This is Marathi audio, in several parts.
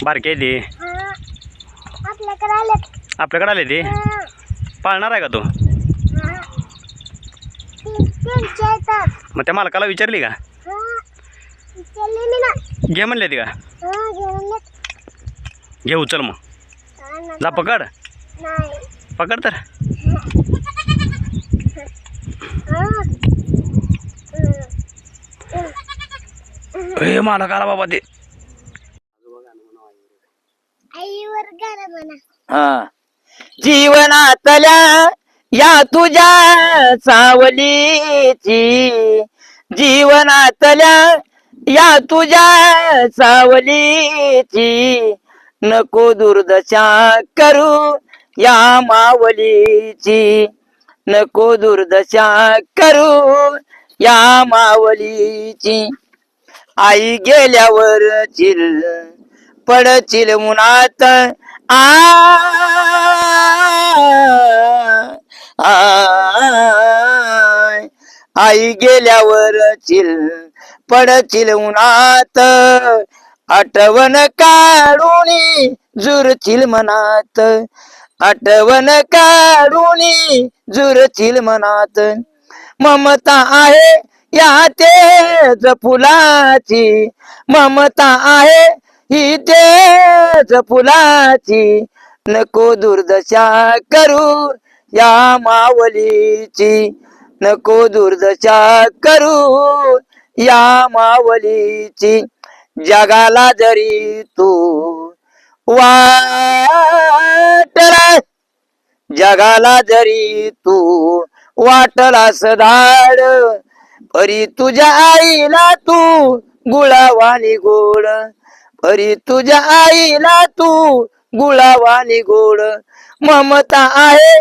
बारके ती आपल्याकडे आले ती पाळणार आहे का तू? मग त्या मालकाला विचारली का? घे म्हणले ती का? घे उचल मग जा पकड पकड तर हे मालक आला बाबा ते जीवनातल्या या तुझ्या सावलीची जीवनातल्या या तुझ्या सावलीची नको दुर्दशा करू या मावलीची नको दुर्दशा करू या मावलीची आई गेल्यावर चिल पडचिल मुनात आई गेल्यावर चिल पडचिल उन्हात आठवण काढूनी जुरचिल मनात आठवण काढूनी जुरचिल मनात ममता आहे या तेज फुलाची ममता आहे ही तेज फुलाची नको दुर्दशा करू या मावलीची नको दुर्दशा करू या मावलीची जगाला जरी तू वाटला जगाला जरी तू वाटला सदाड परी तुझ्या आईला तू गुळावानी गोड परी तुझ्या आईला तू गुळावानी गोड ममता आहे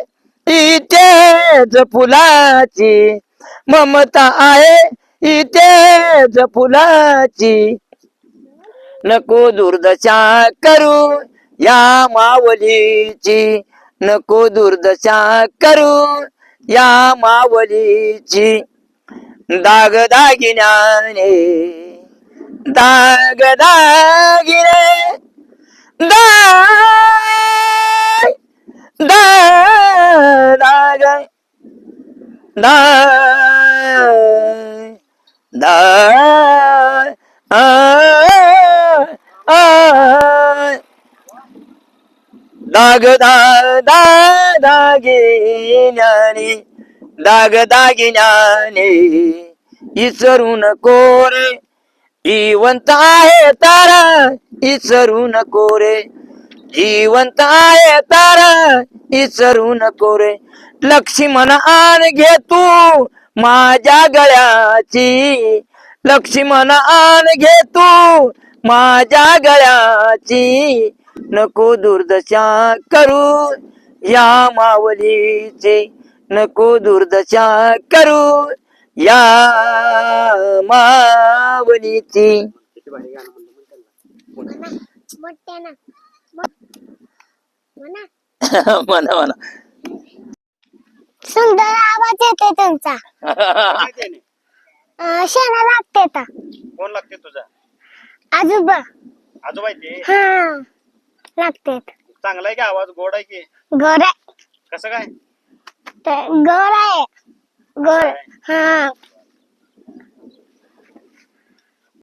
इथेच फुलाची ममता आहे इथेच फुलाची नको दुर्दशा करू या मावलीची नको दुर्दशा करू या मावलीची दाग दागिन्याने दाग दागिने दाग दाग दाग दाग दागिन्याने दाग दागिन्याने इसरू नको रे जिवंत आहे तारा इसरू नको रे जिवंत आहे तारा इसरू नको रे लक्ष्मण आण घे तू माझ्या गळ्याची लक्ष्मण आण घे तू माझ्या गळ्याची नको दुर्दशा करू या मावलीचे नको दुर्दशा करू या मावलीची म्हणा म्हणा सुंदर आवाज येते तुमचा शेणा लागते कोण लागते तुझा? आजोबा आजोबा ते हा लागते चांगला आहे की आवाज गोड आहे की गोर आहे कसं काय? गोर आहे गोर हा